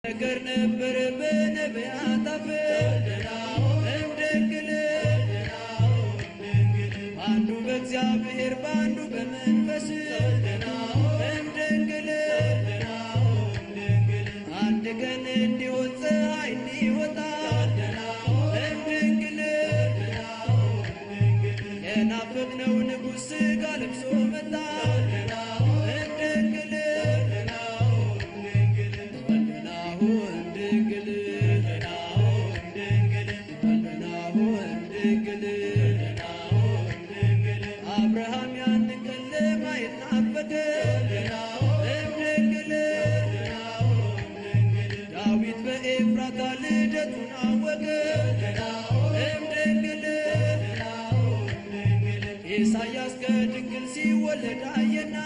ነገር ነበር በነቢያት አፍ እምድንግል አንዱ በእግዚአብሔር በአንዱ በመንፈስ እምድንግል አንድ ቀን እንዲሆን ፀሐይ እንዲወጣ እምድንግል የናፈቅነው ንጉሥ ሥጋ ለብሶ መጣ እምድንግል አብርሃም ያንን ቀን ለማየት ናፈቀ እምድንግል ዳዊት በኤፍራታ ልደቱን አወቀ እምድንግል ኢሳያስ ከድንግል ሲወለድ አየና